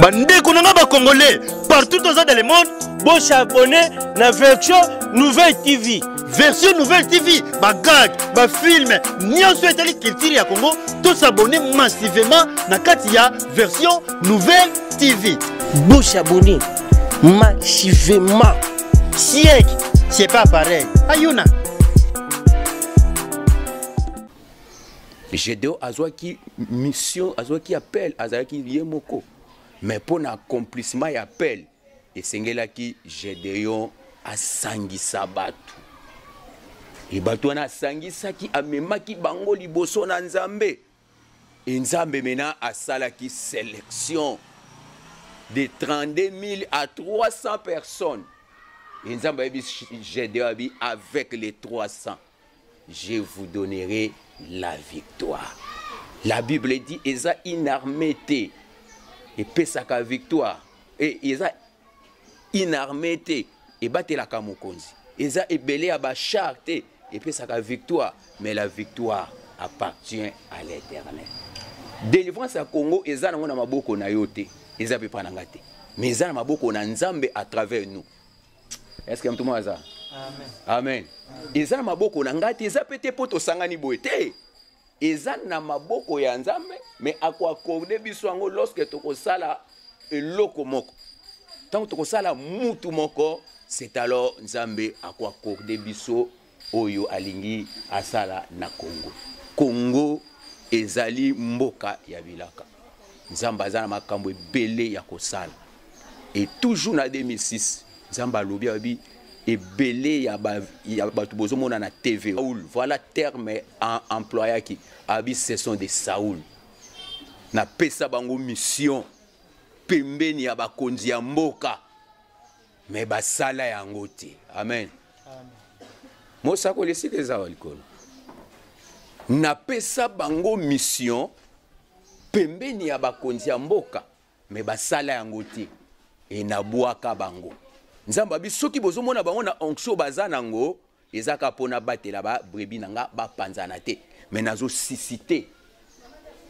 Bande konanga ba Congolais partout dans le monde. Bon s'abonner na version Nouvelle TV. Version Nouvelle TV, ba gag, ba film, nyonso etali culture ya Congo, tous s'abonner massivement na kati ya version Nouvelle TV. Bon s'abonner massivement. Siek, c'est pas pareil. Ayuna. Gédéon azwaki mission, azwaki appel, azwaki yemoko. Mais pour l'accomplissement y appel, et sengelaki Gédéon asangisa batu. Et batu wana asangisa ki amemaki bango liboso na Nzambe. Et Nzambe mena asalaki sélection de 32 000 à 300 personnes. Et Nzambe a dit Gédéon avec les 300, je vous donnerai la victoire. La Bible dit Eza inarmete et pesaka victoire et Eza inarmete et batelaka mokonzi. Eza ebele à bacharte et pesaka victoire, mais la victoire appartient à l'Éternel. Délivrance à Congo Eza na maboko na yote, Eza pe pananga te. Mais Eza na maboko na Nzambe à travers nous. Est-ce que mtumo aza? Amen. Amen. Eza na maboko na ngati eza pete poto sangani boete. Eza na maboko ya Nzambe mais akwa accordé biso ngo lorsque tokosala eloko moko. Tant que tokosala mutu moko, c'est alors Nzambe akwa accordé biso oyo alingi asala na Congo. Congo ezali mboka ya bilaka. Nzambe azana makambo ebele ya kosala. Et toujours na 2006 Nzamba lobi abi ebele ya batu bozomona na TV. Saoul, voilà terme employé qui abi ce sont des Saoul. Na pesa bango mission pembeni ya bakonzi ya mboka. Mais basala yango te. Amen. Amen. Mosa ko lesike za walikolo. Na pesa bango mission pembeni ya bakonzi ya mboka. Mais basala yango te. E na bwaka bango. Nzamba bi soki bozomona bango na onction bazanango ezaka pona batela ba brebi nanga ba panzana te mais nazo susciter.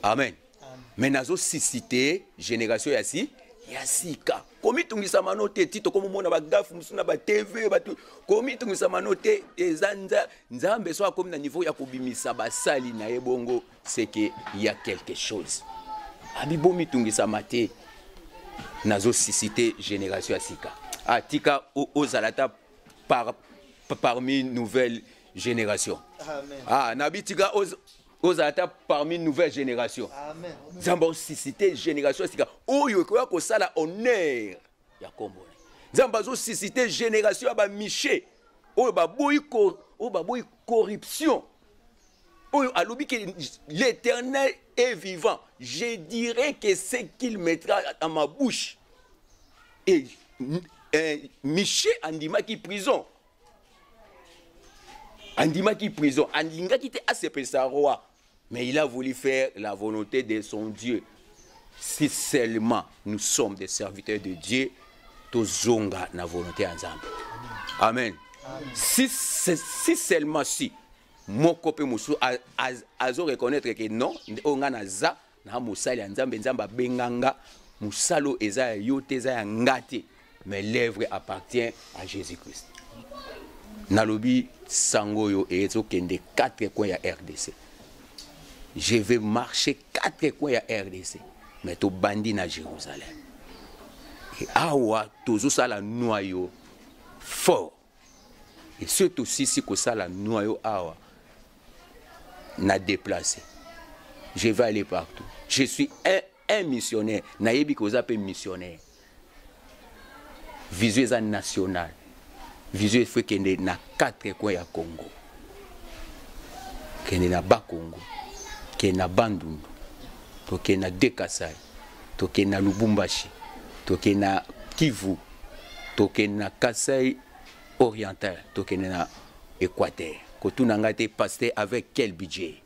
Amen. Mais nazo susciter génération ya sika komi tungisa manote tito komo mona ba gafu musuna ba TV batu komi tungisa manote ezanza Nzambe so akomi na niveau ya kobimisa basali na ebongo c'est que il y a quelque chose abibomi tungisa mate nazo susciter génération ya sika. Atika aux alata parmi nouvelle génération. Amen. Ah, nabitika aux alata parmi nouvelle génération. Amen. Nzamba suscité génération sika. Oyo ko ko sala honneur ya Kombo. Nzamba zo suscité génération ba miché. Oyo ba boyi corruption. Oyo alobi que l'Éternel est vivant. Je dirais que ce qu'il mettra dans ma bouche. Et Miché andimaki prison. Andimaki prison. Andinga qui était assez sa roi. Mais il a voulu faire la volonté de son Dieu. Si seulement nous sommes des serviteurs de Dieu, tozonga na volonté ensemble. Amen. Amen. Si seulement si mon copain Moussou a reconnaître que non, on a za na musali nzambe nzamba benganga musalo eza yote za ngate. Mais l'œuvre appartient à Jésus-Christ. Nalobi sangoyo et ezokende 4 coins ya RDC. Je vais marcher 4 coins ya RDC. Mais to bandi na Jérusalem. Et awa tozo sala noyau fort. Et surtout si ko sala noyau awa na déplacé. Je vais aller partout. Je suis un missionnaire. Nayebi ko zape missionnaire. Vision nationale. Vision fait qu'il y a 4 coins à Congo. Qu'il y a Bas Congo. Qu'il y a Bandundu. Qu'il y a Dekasai. Qu'il y a Lubumbashi. Qu'il y a Kivu. Qu'il y a Kasai oriental. Qu'il y a Équateur. Que tout n'a été passé avec quel budget?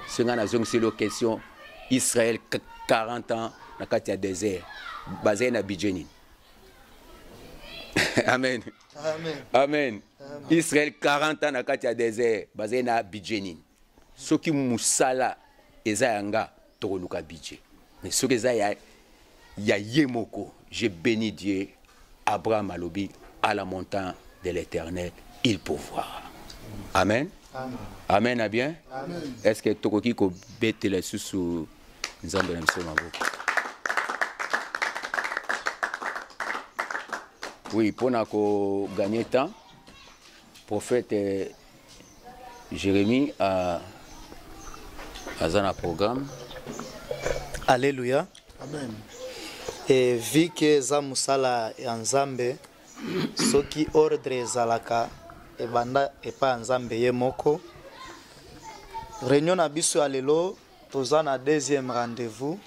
C'est la question. Israël 40 ans dans le désert. Basé na budget. Amen. Amen. Amen. Amen. Israël 40 ans na kati ya désert basé na budget. Soki musala eza yanga to luka budget. Mais soki eza ya yemoko. Je bénis Dieu, Abraham alobi, à la montagne de l'Éternel, il pourvoira. Amen. Amen. Amen, à bien. Amen. Est-ce que tokoki ko bete la sous nzambe na biso maboko? Oui, pour gagner temps, prophète Jérémie a un programme. Alléluia. Amen. Et vu que za musala ya nzambe soki ordre ezalaka ebanda epa nzambe ye moko, réunion na biso ya lelo toza na deuxième rendez-vous,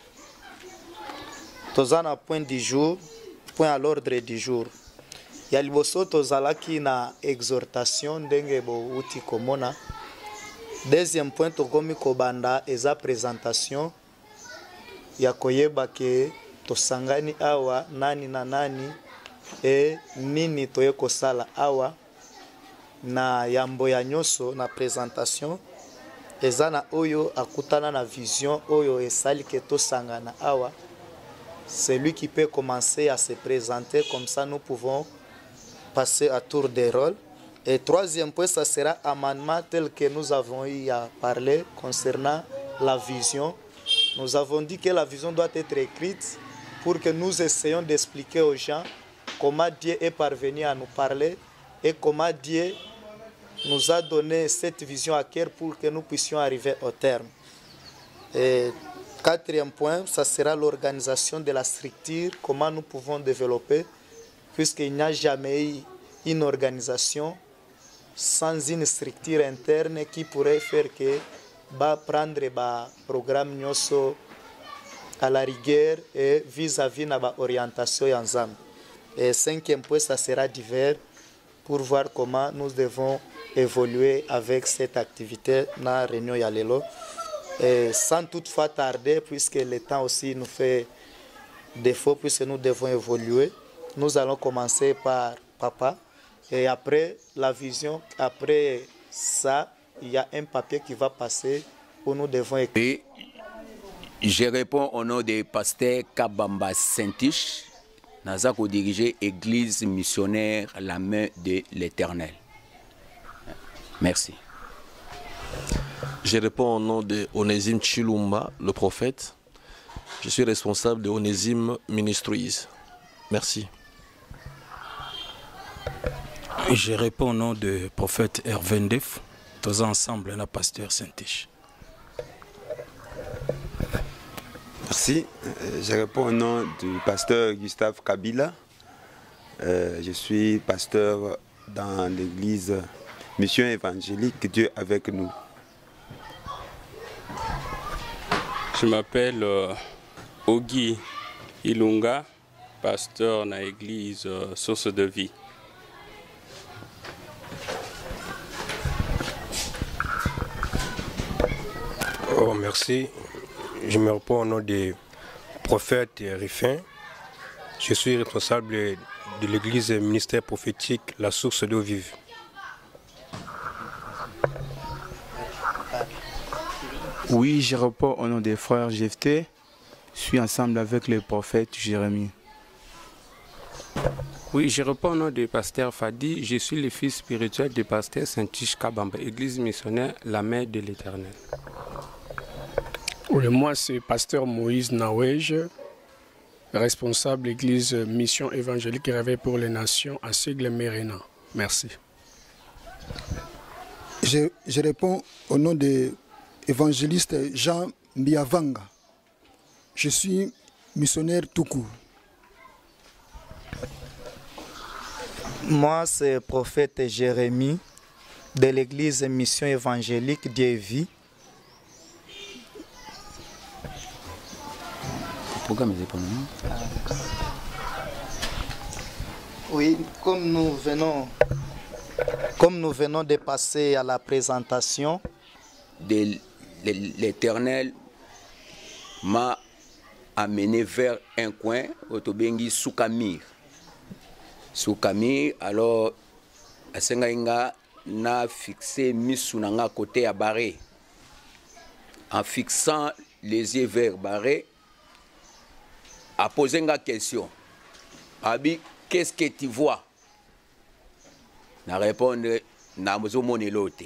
toza na point du jour, point à l'ordre du jour. Ya liboso tozalaki na exhortation ndenge bouti komona. Deuxième point tokomi kobanda eza présentation ya koyeba ke tosangani awa nani na nani e nini toye kosala awa na yambo ya nyoso na présentation eza na oyo akutana na vision oyo esali ke tosangana awa. C'est lui qui peut commencer à se présenter, comme ça nous pouvons passer à tour de rôle. Et troisième point, ça sera amendement tel que nous avons eu à parler concernant la vision. Nous avons dit que la vision doit être écrite pour que nous essayions d'expliquer aux gens comment Dieu est parvenu à nous parler et comment Dieu nous a donné cette vision à cœur pour que nous puissions arriver au terme. Et quatrième point, ça sera l'organisation de la structure, comment nous pouvons développer, puisqu'il n'y a jamais eu une organisation sans une structure interne qui pourrait faire que prendre un programme nyoso à la rigueur et vis-à-vis de l'orientation ensemble. Et cinquième point, ça sera divers pour voir comment nous devons évoluer avec cette activité dans la réunion Yalelo. Et sans toutefois tarder, puisque le temps aussi nous fait défaut, puisque nous devons évoluer, nous allons commencer par Papa. Et après la vision, après ça, il y a un papier qui va passer où nous devons écrire. Et je réponds au nom du pasteur Kabamba Saint-Tiche, Nazako diriger Église missionnaire La Main de l'Éternel. Merci. Je réponds au nom de Onésime Chilumba, le prophète. Je suis responsable de Onésime Ministries. Merci. Je réponds au nom du prophète Hervé Ndef, tous ensemble, le pasteur Saint-Tiche. Merci. Je réponds au nom du pasteur Gustave Kabila. Je suis pasteur dans l'église Mission évangélique Dieu avec nous. Je m'appelle Ogi Ilunga, pasteur dans l'église Source de Vie. Oh, merci. Je me réponds au nom du prophète Rifin. Je suis responsable de l'église ministère prophétique La Source d'eau vive. Oui, je réponds au nom des frères Jephté. Je suis ensemble avec le prophète Jérémie. Oui, je réponds au nom du pasteur Fadi. Je suis le fils spirituel du pasteur Saint-Tiche Kabamba, église missionnaire La Main de l'Éternel. Oui, moi c'est pasteur Moïse Nawej, responsable l'église Mission évangélique et réveil pour les nations à Sigle-Mérina. Merci. Je réponds au nom de évangéliste Jean Mbiavanga. Je suis missionnaire tout court. Moi, c'est prophète Jérémie de l'église Mission évangélique Dieu Vie. Oui, comme nous venons de passer à la présentation, l'Éternel m'a amené vers un coin, Otobengi Soukamir. Soukamir, alors, Asengaïnga n'a fixé Misunanga côté à Barré. En fixant les yeux vers Barré, a posé une question. Abi, qu'est-ce que tu vois? Na répondre, na mozomone lote.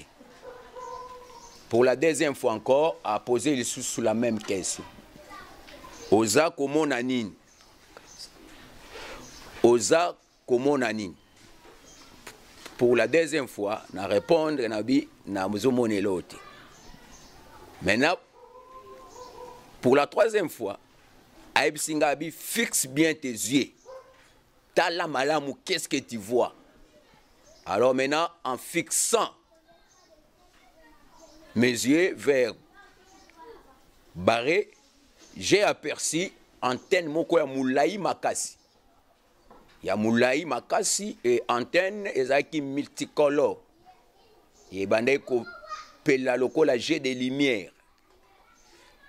Pour la deuxième fois encore, a posé sous la même question. Oza komona nini? Oza komona nini? Pour la deuxième fois, na répondre, na mozomone lote. Maintenant, pour la troisième fois, Aïb Singabi, fixe bien tes yeux. Tala malamu, qu'est-ce que tu vois? Alors maintenant, en fixant mes yeux vers Barré, j'ai aperçu antenne moko ya Moulaï Makasi. Il y a Moulaï Makasi et antenne ezaki multicolore. Et bandé ko pela loko la jet de lumière.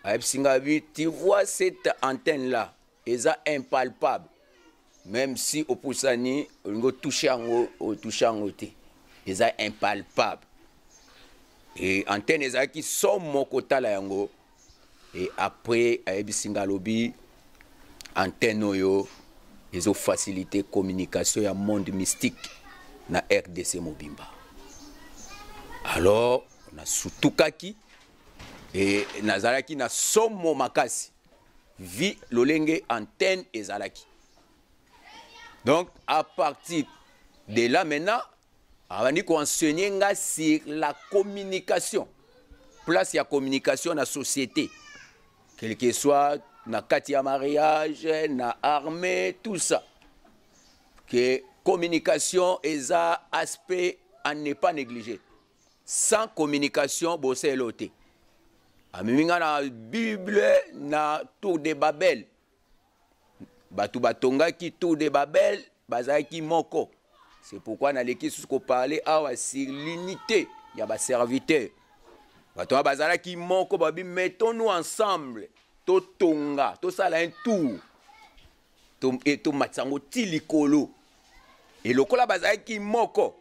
Aïb Singabi, tu vois cette antenne là, eza impalpable. Même si au Poussani, on touche en côté, eza impalpable. Et antenne ezaki sont mon côté la yango. Et après Aïb Singalobi, antenne oyo, ils ont facilité communication ya monde mystique na RDC Mobimba. Alors, on a Soutoukaki et Nazaraki na somo makasi. Vi lolenge antenne ezalaki. Donc, à partir de là maintenant, on va enseigner sur la communication. Place il y a communication dans la société. Quel que soit na katia mariage, na armée, tout ça. Que communication est un aspect à ne pas négliger. Sans communication, bossé l'autre. Aminga na Bible, na Tour de Babel. Batu batonga ki Tour de Babel, bazaki moko. C'est pourquoi na leki sous ko parler awa sur l'unité, il y a ba serviteur. Batonga bazala ki moko babi mettons-nous ensemble. To tonga, to sala un tour. Et to matsango tilikolo. Et lokola bazaki moko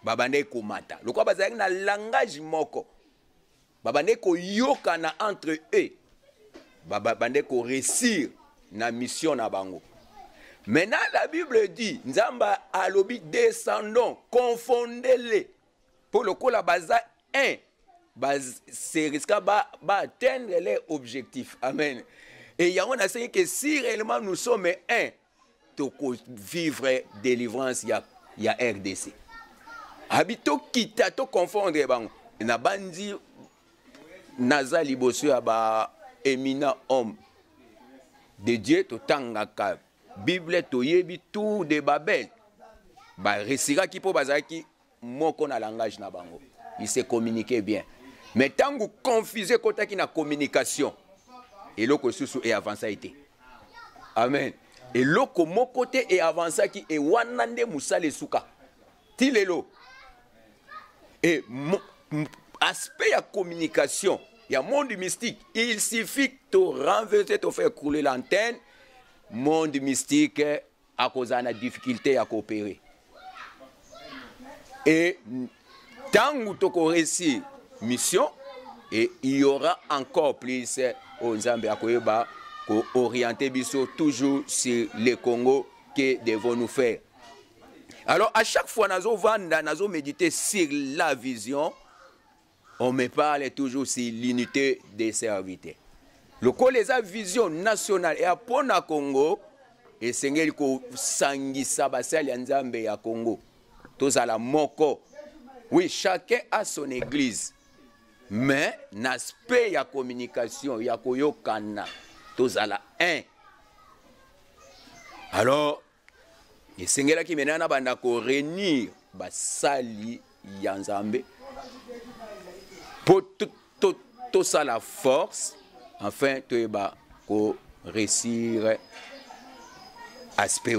babande ko mata. Lokola bazaki na langage moko. Babande ko yokana entre eux. Babande ko réussir na mission na bango. Maintenant la Bible dit Nzamba alobi descendons, confondez-les. Pour le coup la baza 1 c'est risqué ba atteindre les objectifs. Amen. Et il y a on a enseigné que si réellement nous sommes un, to vivre délivrance il y a RDC. Habito kita to confondre bango. Na bandi naza liboso ya ba éminent homme de Dieu to tangaka Bible to yebi tout de Babel ba resira ki po bazaki moko na langage na bango il se communiquait bien mais tangu confusé kota ki na communication et loko susu et avança été amen et loko mokote et avança ki et wanande musale suka tilelo et aspect ya communication. Il y a monde mystique. Il suffit de renverser, de faire couler l'antenne. Monde mystique à cause de la difficulté à coopérer. Et tant que tu as réussi mission, et il y aura encore plus aux Zambie à Koyeba pour orienter toujours sur le Congo que devons-nous faire. Alors à chaque fois nous avons médité sur la vision. On me parle toujours sur l'unité des serviteurs. Le collège vision nationale et à Pona Congo et Sengel ko sangisa basali nzambe ya Congo. Tous à la moko. Oui, chacun a son église. Mais l'aspect ya communication ya koyokana tous à la 1. Alors et Sengela ki menana banda ko réunir basali ya nzambe. Pour tout ça la force, enfin, tu vas réussir aspect.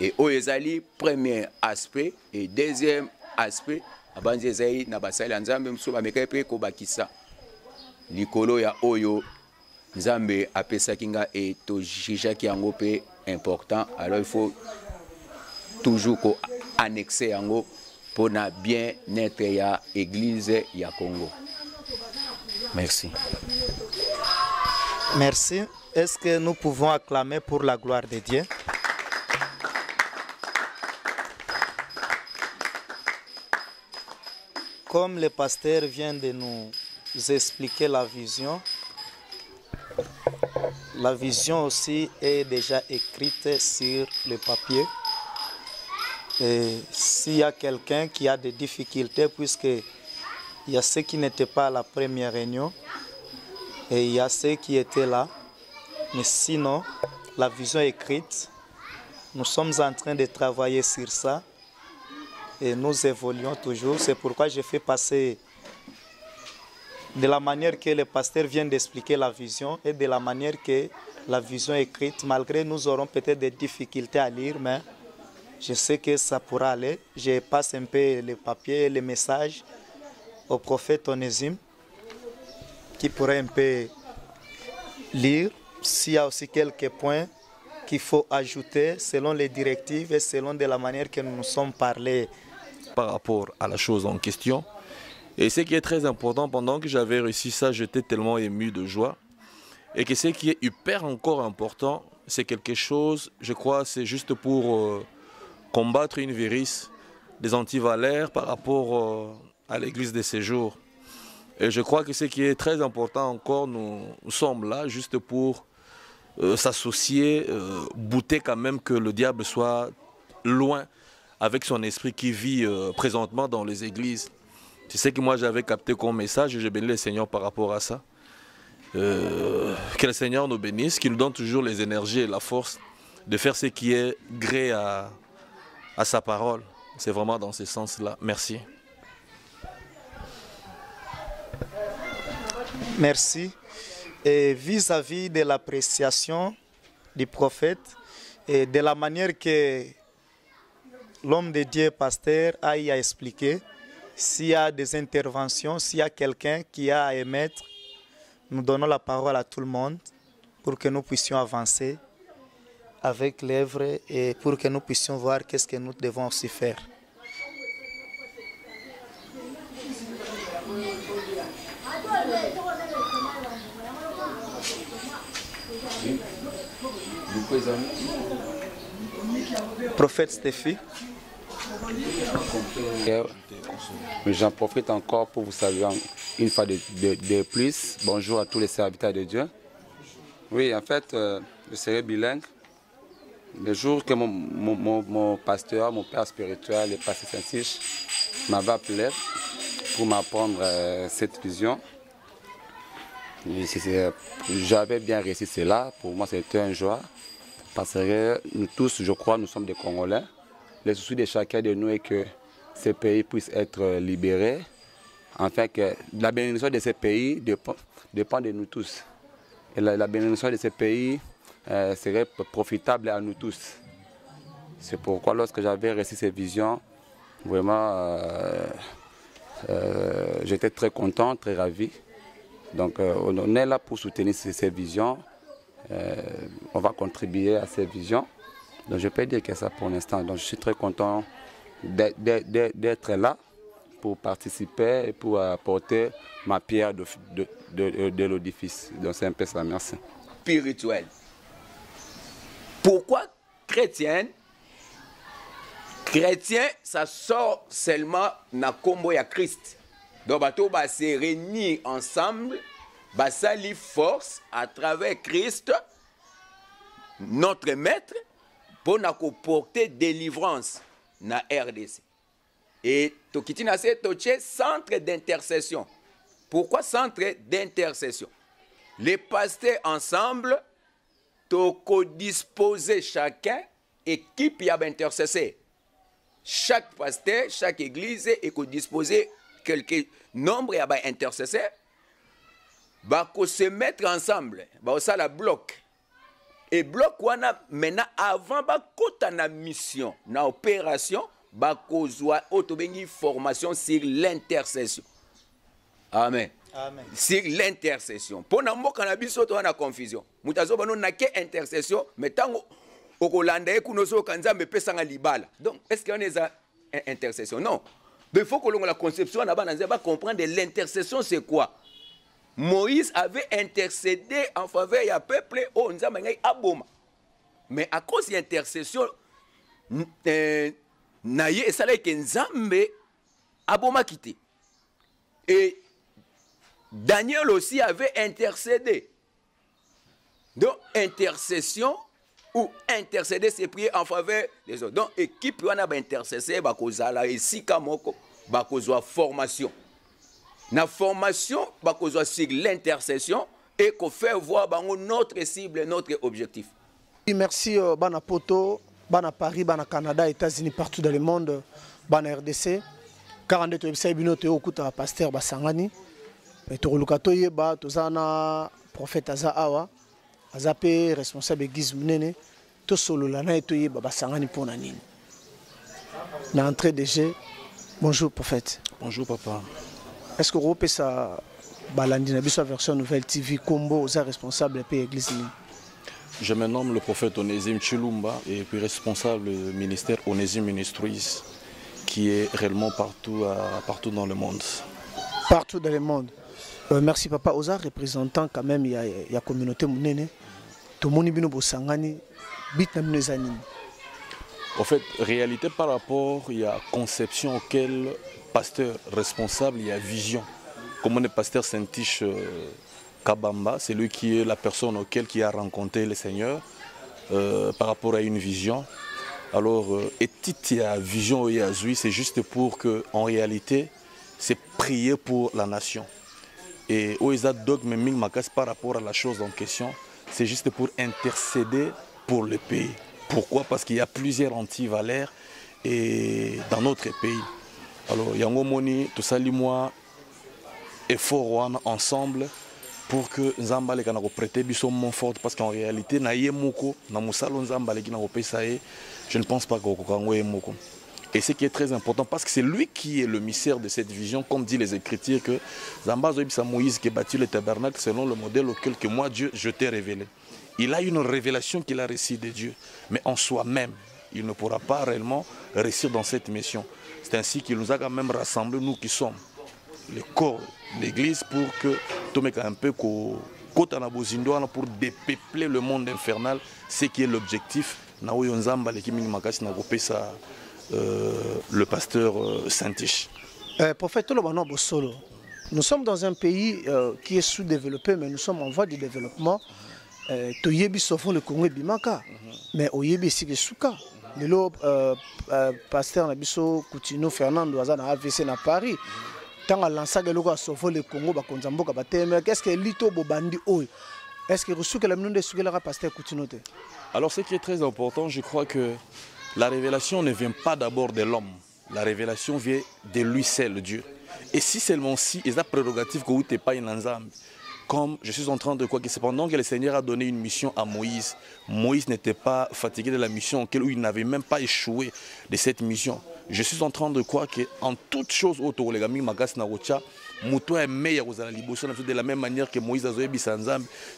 Et Oyezali, premier aspect, et deuxième aspect, Abanzezai, Nabasali, Nzambe, Msuba, Mekepe, Kobakisa. Likolo ya Oyo, Nzambe, Apesa Kinga, et Tojija qui est important. Alors il faut toujours annexer Yango pour bien être ya église ya Congo. Merci. Merci. Est-ce que nous pouvons acclamer pour la gloire de Dieu? Comme le pasteur vient de nous expliquer la vision aussi est déjà écrite sur le papier. Et s'il y a quelqu'un qui a des difficultés, puisqu'il y a ceux qui n'étaient pas à la première réunion, et il y a ceux qui étaient là, mais sinon, la vision écrite, nous sommes en train de travailler sur ça et nous évoluons toujours. C'est pourquoi je fais passer de la manière que le pasteur vient d'expliquer la vision et de la manière que la vision écrite, malgré nous aurons peut-être des difficultés à lire, mais je sais que ça pourra aller. Je passe un peu les papiers, les messages au prophète Onésime, qui pourrait un peu lire s'il y a aussi quelques points qu'il faut ajouter selon les directives et selon de la manière que nous nous sommes parlé. Par rapport à la chose en question. Et ce qui est très important, pendant que j'avais réussi ça, j'étais tellement ému de joie. Et que ce qui est hyper encore important, c'est quelque chose, je crois, c'est juste pour combattre une virus des antivalaires par rapport à l'église de ces jours. Et je crois que ce qui est très important encore, nous sommes là juste pour s'associer, bouter quand même que le diable soit loin avec son esprit qui vit présentement dans les églises. C'est ce que moi j'avais capté comme message et je bénis le Seigneur par rapport à ça. Que le Seigneur nous bénisse, qu'il nous donne toujours les énergies et la force de faire ce qui est gré à sa parole. C'est vraiment dans ce sens-là. Merci. Merci. Et vis-à-vis de l'appréciation du prophète et de la manière que l'homme de Dieu, pasteur, a expliqué, s'il y a des interventions, s'il y a quelqu'un qui a à émettre, nous donnons la parole à tout le monde pour que nous puissions avancer avec l'œuvre et pour que nous puissions voir qu'est-ce que nous devons aussi faire. Prophète Stéphie. J'en profite encore pour vous saluer une fois de plus. Bonjour à tous les serviteurs de Dieu. Oui, en fait, je serai bilingue. Le jour que mon pasteur, mon père spirituel, le pasteur Saint-Tiche, m'avait appelé pour m'apprendre cette vision, j'avais bien réussi cela. Pour moi, c'était une joie. Parce que nous tous, je crois, nous sommes des Congolais. Le souci de chacun de nous est que ces pays puissent être libérés, afin que la bénédiction de ces pays dépend de nous tous. Et la bénédiction de ces pays serait profitable à nous tous. C'est pourquoi lorsque j'avais reçu ces visions, vraiment, j'étais très content, très ravi. Donc on est là pour soutenir ces visions. On va contribuer à ces visions. Donc je peux dire que ça pour l'instant. Donc je suis très content d'être là pour participer et pour apporter ma pierre de l'édifice. Donc c'est un peu ça, merci. Spirituel. Pourquoi chrétien, ça sort seulement dans le combo de Christ. Donc on va se réunir ensemble, basali force à travers Christ, notre maître, pour nous porter délivrance dans la RDC. Et Tokitina c'est centre d'intercession. Pourquoi centre d'intercession? Les pasteurs ensemble, toko disposer chacun équipe y a intercessé. Chaque pasteur, chaque église est disposer quelques nombre y a intercessé. Bah ko se mettre ensemble, bah ça la bloc. Et bloc wana maintenant avant ba kota na mission, na opération, ba kozwa otobengi formation sur l'intercession. Amen. Amen. Sur l'intercession. Pour na mboka na biso to na confusion. Mutazo bano na ke intercession, mais tango okolanda e kunozo kanzambe pesanga libala. Donc est-ce qu'il y a une intercession? Non. Mais il faut que la conception là-bas va comprendre l'intercession c'est quoi. Moïse avait intercédé en faveur du peuple au Nzambe aboma. Mais à cause de l'intercession, naye et ça que Nzambe aboma quitté. Et Daniel aussi avait intercédé. Donc intercession ou intercéder, c'est prier en faveur des autres. Donc équipe on a intercédé bakozala et sika moko bakozwa formation. Na formation bakozwa sur l'intercession et qu'on fait voir notre cible, notre objectif. Merci Bana Poto, Bana Paris, Bana Canada, États-Unis, partout dans le monde, Bana RDC. 42 website bino te okuta pasteur basangani. Et to lukato yeba tozana prophète aza awa, aza pe responsable église munene, to solo lana et to yeba basangani pona nini. Na entrée de jeu. Bonjour prophète. Bonjour papa. Est-ce que vous pouvez ça balandi na biso version nouvelle TV combo oza responsable pe église ni? Je me nomme le prophète Onésime Chilumba et puis responsable du ministère Onésime Ministries qui est réellement partout dans le monde. Partout dans le monde. Merci papa. Oza représentant quand même il y a communauté munene. Tout le monde bino bosangani bit na bino zanini. En fait, réalité par rapport il y a conception auquel pasteur responsable, il y a vision. Comme on est pasteur Saint-Tiche Kabamba, c'est lui qui est la personne auquel qui a rencontré le Seigneur par rapport à une vision. Alors, et il y a vision et c'est juste pour que, en réalité, c'est prier pour la nation. Et Oisa dogme ming makas par rapport à la chose en question, c'est juste pour intercéder pour le pays. Pourquoi? Parce qu'il y a plusieurs anti-valeurs dans notre pays. Alors, Yango Moni, tout ça, moi, effort ensemble pour que Nzamba les kana prêter du son fort parce qu'en réalité na yemoko na musalo Nzamba les kana pesaye, je ne pense pas qu'on yemoko. Et ce qui est très important parce que c'est lui qui est le mystère de cette vision, comme dit les Écritures que Nzamba c'est Moïse qui a bâti le tabernacle selon le modèle auquel que moi Dieu je t'ai révélé. Il a une révélation qu'il a reçue de Dieu, mais en soi-même, il ne pourra pas réellement réussir dans cette mission. C'est ainsi qu'il nous a quand même rassemblés, nous qui sommes le corps, l'église, pour que tout le monde un peu pour dépeupler le monde infernal, ce qui est l'objectif. Le pasteur Saint-Tiche. Prophète nous sommes dans un pays qui est sous-développé, mais nous sommes en voie de développement. Toyebi sauvons le Congo Bimaka, mais Oyebi ici que Souka. Le pasteur Nabiso Coutinho Fernando Azana AVC na Paris. Tant à lancer le logo à sauver le Congo, qu'est-ce que Lito Bobandi Oy? Est-ce que vous la minute de ce que le pasteur Coutinho? Alors, ce qui est très important, je crois que la révélation ne vient pas d'abord de l'homme. La révélation vient de lui seul, Dieu. Et si seulement si, il y a prérogative que vous n'êtes pas une ensemble. Comme je suis en train de croire que cependant que le Seigneur a donné une mission à Moïse, Moïse n'était pas fatigué de la mission où il n'avait même pas échoué de cette mission. Je suis en train de croire qu'en toute chose, de la même manière que Moïse a dit,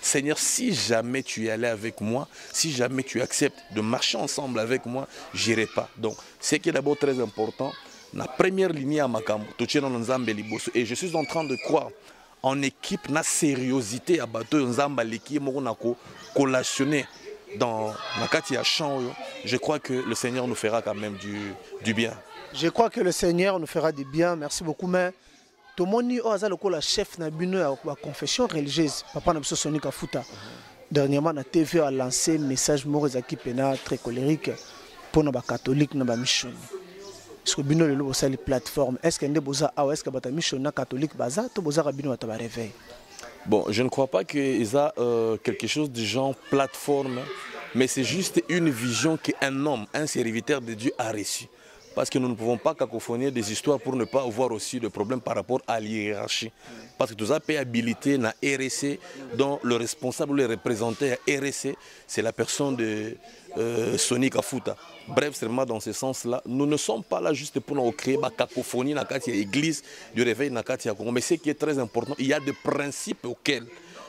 Seigneur, si jamais tu es allé avec moi, si jamais tu acceptes de marcher ensemble avec moi, je n'irai pas. Donc, ce qui est d'abord très important, la première ligne à Makambo, et je suis en train de croire en équipe, na sérieuxité à bateau, Nzamba leki moronako collationner dans la katia champ. Je crois que le Seigneur nous fera quand même du bien. Je crois que le Seigneur nous fera du bien. Merci beaucoup. Mais tout le monde est le chef de la confession religieuse. Papa n'a pas sonné qu'à fouta. Dernièrement, la TV a lancé un message très colérique pour les catholiques et les missionnaires. Est-ce que bino lelo bosali plateforme? Est-ce que ndeboza awa est-ce que bata missionnaire catholique baza to boza bino bata ba réveil? Bon, je ne crois pas qu'il y a quelque chose de genre plateforme, mais c'est juste une vision qu'un homme, un serviteur de Dieu a reçu. Parce que nous ne pouvons pas cacophoner des histoires pour ne pas avoir aussi de problèmes par rapport à l'hiérarchie. Parce que tout ça peut habiliter na RSC, dont le responsable ou le représentant à RSC, c'est la personne de Sonny Kafuta. Bref, c'est vraiment dans ce sens-là. Nous ne sommes pas là juste pour nous créer la cacophonie dans l'église du réveil dans Congo. Mais ce qui est très important, il y a des principes auxquels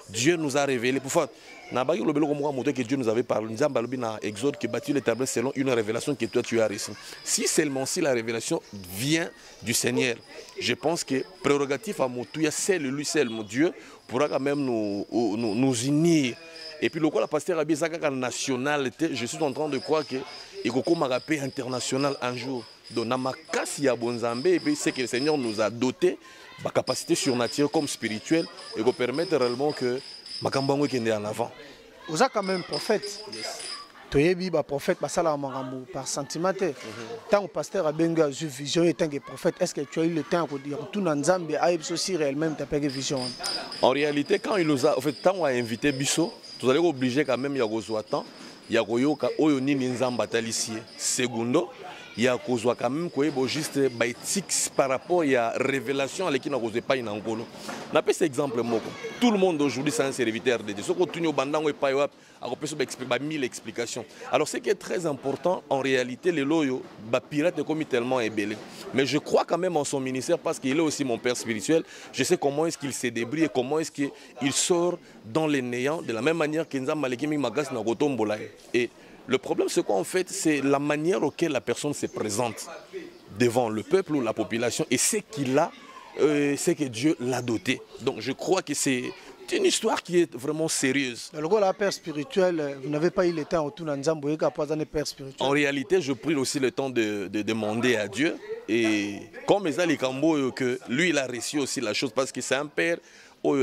Dieu nous a révélé. Pour que Dieu nous avait parlé, nous avons parlé dans Exode qui bâtit l'éternel selon une révélation que toi tu as reçue. Si seulement si la révélation vient du Seigneur, je pense que prérogatif à Moutouya, c'est lui seul, mon Dieu, pourra quand même nous unir. Et puis le quoi la pasteur a bien nationalité, je suis en train de croire que il y a un paix international un jour. Donc dans ma casse il y a Bonzambé et puis c'est que le Seigneur nous a doté de capacité surnaturelle comme spirituelle et qui permettre réellement que Makambango qui est en avant. Vous êtes quand même prophète. Tu es un prophète par sentiment. Tant que pasteur a bien eu vision et tant que prophète, est-ce que tu as eu le temps de dire tout dans Nzambe a aussi réellement ta vision? En réalité, quand il nous a, en fait, tant on a invité Bisso, vous allez obliger quand même il y a besoin de temps, il y a Goyoka, Oyoni Nzamba Talicie. Segundo, il y a besoin quand même qu'on juste par rapport à la révélation à laquelle on ne pas une angolo. On a cet exemple tout le monde aujourd'hui c'est un serviteur de Dieu. Ce qu'on tient au bandang et pas on peut expliquer 1000 explications. Alors ce qui est très important en réalité les loyaux pirate est comme tellement ébélé. Mais je crois quand même en son ministère parce qu'il est aussi mon père spirituel. Je sais comment est-ce qu'il se débrouille et comment est-ce qu'il sort dans les néants de la même manière qu'Enza Malekimi Magas na Gotombola. Et le problème, c'est quoi en fait? C'est la manière auquel la personne se présente devant le peuple ou la population et ce qu'il a, c'est que Dieu l'a doté. Donc je crois que c'est une histoire qui est vraiment sérieuse. Le rôle de la père spirituelle, vous n'avez pas eu le temps autour de Nzamboye qu'à pas un père spirituel. En réalité, je prie aussi le temps de demander à Dieu. Et comme Ezali Kambo, que lui, il a reçu aussi la chose parce que c'est un père. Il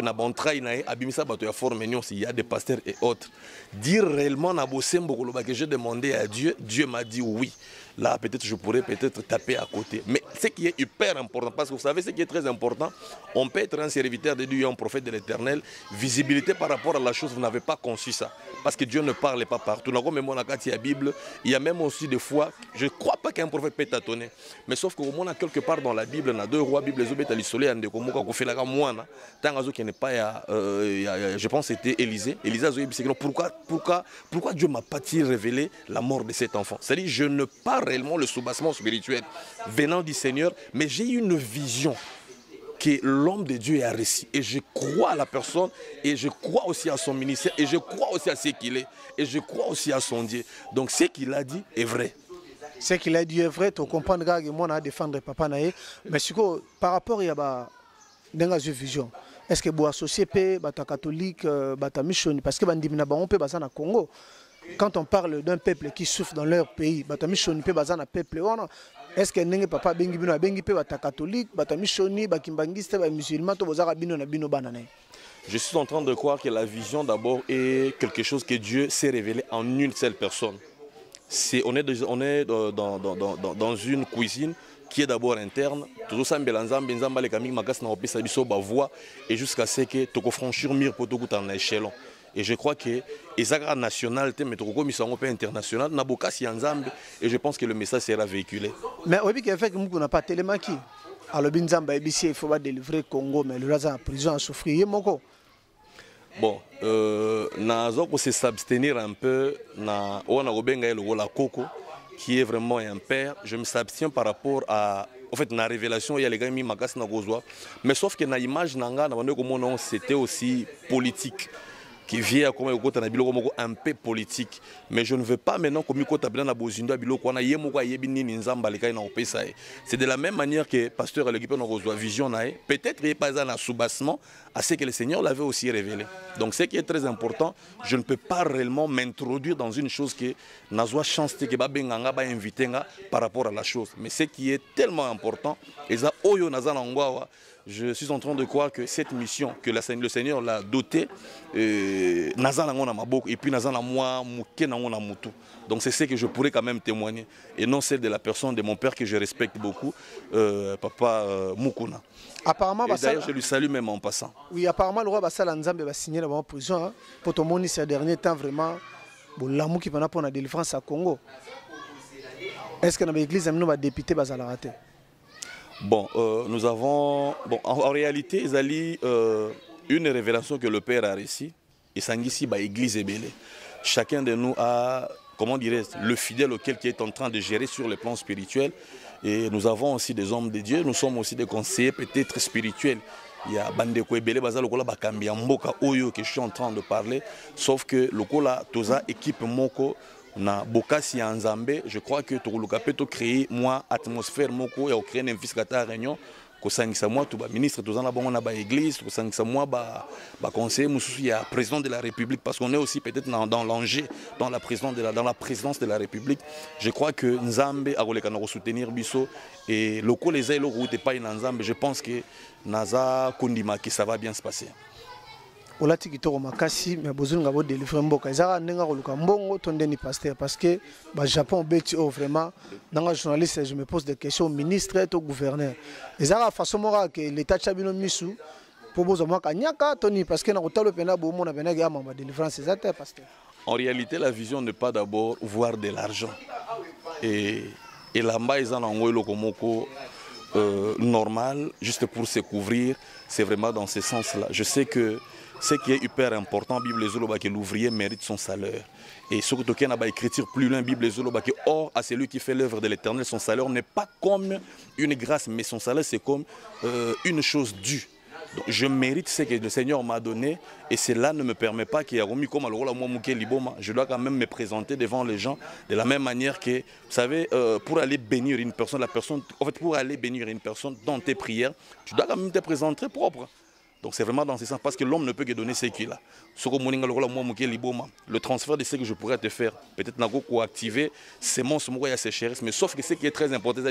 y a des pasteurs et autres. Dire réellement que j'ai demandé à Dieu, Dieu m'a dit oui. Là, peut-être je pourrais peut-être taper à côté. Mais ce qui est hyper important, parce que vous savez ce qui est très important, on peut être un serviteur de Dieu, un prophète de l'Éternel, visibilité par rapport à la chose, vous n'avez pas conçu ça. Parce que Dieu ne parle pas partout. La Bible, il y a même aussi des fois, je ne crois pas qu'un prophète peut tâtonner. Mais sauf qu'au moins, quelque part dans la Bible, on a 2 rois, Bible, les obéis, les soleils, qui n'est pas, je pense que c'était Élisée. Élisée a dit, pourquoi Dieu ne m'a pas-t-il révélé la mort de cet enfant? C'est-à-dire, je ne pas réellement le soubassement spirituel venant du Seigneur, mais j'ai eu une vision que l'homme de Dieu a reçu. Et je crois à la personne, et je crois aussi à son ministère, et je crois aussi à ce qu'il est, et je crois aussi à son Dieu. Donc ce qu'il a dit est vrai. Ce qu'il a dit est vrai, tu comprends que moi, je défendre papa naé. Mais par rapport à la vision, est-ce que vous associez les catholiques, les missionnaires? Parce que on peut baser au Congo. Quand on parle d'un peuple qui souffre dans leur pays, les missionnaires peuvent baser un peuple. Est-ce que les papa bengi peuvent être catholiques, les missionnaires, les kimbangistes, les musulmans, Je suis en train de croire que la vision d'abord est quelque chose que Dieu s'est révélé en une seule personne. On est dans une cuisine qui est d'abord interne, tout ça et jusqu'à ce que tu franchir mur pour tout en échelon. Et je crois que les agrès nationalité, mais ils sont international, et je pense que le message sera véhiculé. Mais au fait que nous n'a pas télémaki. Alors il faut délivrer Congo, mais le reste en prison à souffrir. Bon, nous pour s'abstenir un peu, la Coco, qui est vraiment un père. Je me s'abstiens par rapport à en fait la révélation, il y a les gars qui m'ont mais sauf que dans l'image c'était aussi politique. Qui vient comme un peu politique. Mais je ne veux pas maintenant comme c'est de la même manière que le pasteur et l'équipe ont vision. Peut-être qu'il n'y a pas un soubassement à ce que le Seigneur l'avait aussi révélé. Donc ce qui est très important, je ne peux pas réellement m'introduire dans une chose que n'a chance que invité par rapport à la chose. Mais ce qui est tellement important, je suis en train de croire que cette mission que le Seigneur l'a dotée, et puis donc c'est ce que je pourrais quand même témoigner et non celle de la personne de mon père que je respecte beaucoup, papa Mukuna. Apparemment, d'ailleurs je lui salue même en passant. Oui, apparemment le roi Bassala Nzambe va signer dans la prison pour tout le monde ces derniers temps vraiment l'amour qui va pour la délivrance à Congo. Est-ce que dans l'église nous va député Bassala raté? Bon, nous avons en réalité une révélation que le Père a reçue et ça ici l'église est belle. Chacun de nous a, comment dirais-je, le fidèle auquel qui est en train de gérer sur le plan spirituel. Et nous avons aussi des hommes de Dieu, nous sommes aussi des conseillers peut-être spirituels Il y a Bandeko Ebele Baza Lokola Bakambi Mboka Oyo que je suis en train de parler. Sauf que Lokola Toza équipe Moko na Bokasi Nzambe, je crois que Tokoluka peut créer moi atmosphère Moko et créer une fiscata réunion. Kosangisa moi tout ministre tous en la bonne ba église, kosangisa moi ba conseiller mususu ya président de la République parce qu'on est aussi peut-être dans l'enjeu dans la présidence de la République. Je crois que Nzambe a roleka na soutenir biso et loko les ailes route pas in Nzambe, je pense que naza kondima que ça va bien se passer. Olati kitoko makasi mais besoin ngabo délivrer mboka ezaka ndenga koluka mbongo tondeni pasteur parce que ba Japon beti vraiment nanga journaliste je me pose des questions au ministre et au gouverneur ezaka façon mora que l'état chabino misu pour bozoma kanyaka toni parce que na kotalo pena bo mona pena ga mamba délivrance ezata pasteur. En réalité la vision n'est pas d'abord voir de l'argent et là-bas ils en ont le komoko normal juste pour se couvrir, c'est vraiment dans ce sens-là. Je sais que ce qui est hyper important, Bible Zoloba, que l'ouvrier mérite son salaire. Et ce que tu as écriture plus loin, Bible Zoloba, que or à celui qui fait l'œuvre de l'Éternel, son salaire n'est pas comme une grâce, mais son salaire c'est comme une chose due. Donc, je mérite ce que le Seigneur m'a donné et cela ne me permet pas qu'il y ait comme je dois quand même me présenter devant les gens de la même manière que, vous savez, pour aller bénir une personne, en fait, pour aller bénir une personne dans tes prières, tu dois quand même te présenter propre. Donc c'est vraiment dans ce sens, parce que l'homme ne peut que donner ce qu'il a. Le transfert de ce que je pourrais te faire, peut-être n'a activer c'est mon à ses chérisses, mais sauf que ce qui est très important,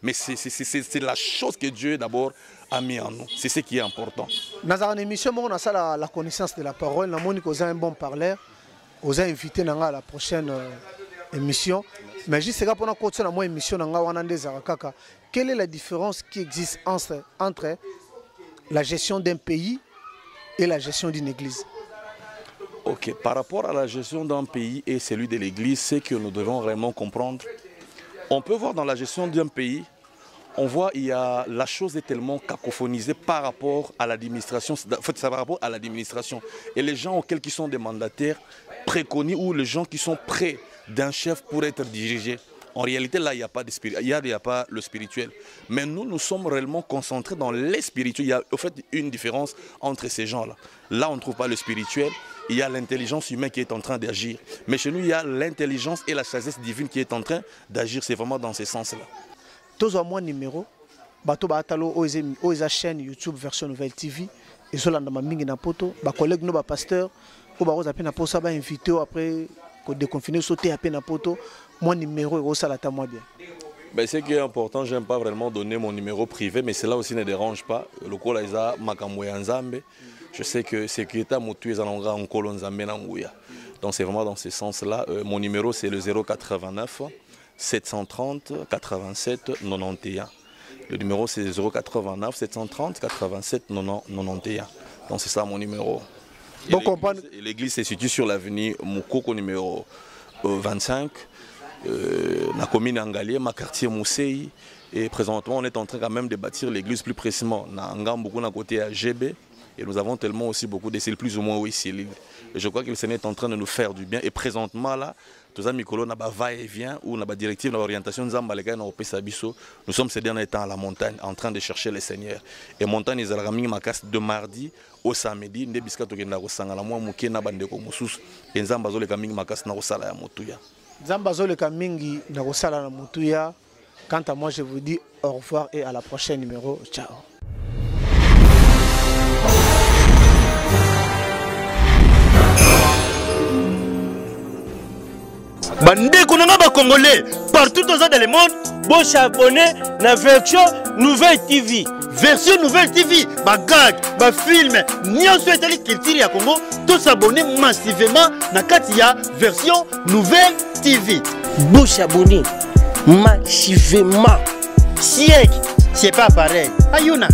mais c'est la chose que Dieu d'abord a mis en nous. C'est ce qui est important. Dans une émission, on a la connaissance de la parole. On a un bon parleur. On a invité à la prochaine émission. Mais juste pour nous continuer à émission, quelle est la différence qui existe entre la gestion d'un pays et la gestion d'une église? Ok, par rapport à la gestion d'un pays et celui de l'église, c'est que nous devons vraiment comprendre. On peut voir dans la gestion d'un pays, on voit la chose est tellement cacophonisée par rapport à l'administration. En fait, ça par rapport à l'administration. Et les gens auxquels qui sont des mandataires préconisent ou les gens qui sont près d'un chef pour être dirigés. En réalité, là, il n'y a pas de il y a pas le spirituel. Mais nous sommes réellement concentrés dans les spirituels. Il y a au fait une différence entre ces gens-là. Là, on ne trouve pas le spirituel. Il y a l'intelligence humaine qui est en train d'agir. Mais chez nous, il y a l'intelligence et la sagesse divine qui est en train d'agir. C'est vraiment dans ce sens-là. Tous à moi numéro, bato batalo oza chaîne YouTube version Nouvelle TV. Et cela dans ma mingi na poto, ba collègue no ba pasteur, ko ba oza pe na posa ba invité après ko déconfiner sauter à peine na poto. Mon numéro est au salata moi bien. Ben, ce qui est important, je n'aime pas vraiment donner mon numéro privé, mais cela aussi ne dérange pas. Le col est à Makamouya Nzambe. Je sais que sécurité motu est en Kolo Nzambe Nangouya. Donc c'est vraiment dans ce sens-là. Mon numéro c'est le 089 730 87 91. Le numéro c'est 089 730 87 91. Donc c'est ça mon numéro. L'église se situe sur l'avenue Moukoko numéro 25. La commune Angalier, ma quartier Moussei, et présentement on est en train quand même de bâtir l'église plus précisément. Beaucoup à côté à GB et nous avons tellement aussi beaucoup d'essais plus ou moins ici. Et je crois que le Seigneur est en train de nous faire du bien et présentement là, tous les Mikolo n'a pas va-et-vient ou n'a pas directive, n'a orientation nous sommes ces derniers temps à la montagne en train de chercher le Seigneur. Et montagne ils ont ramené ma casse de mardi au samedi, ne biscato qui n'a pas sangala moi mouké n'a pas de komousus et Nzamba zole kaming ma casse n'a pas sala ya motuya. Zambazole Kamingi Nagosala Mutuya. Quant à moi, je vous dis au revoir et à la prochaine numéro. Ciao. Bandé Kounanga ba Congolais, partout dans le monde, bon s'abonner na version Nouvelle TV. Version Nouvelle TV, ba gag, ba film, nyonso etali culture ya Congo, tous s'abonner massivement na katia version Nouvelle TV. Bon s'abonner massivement. Siècle, c'est pas pareil. Ayuna.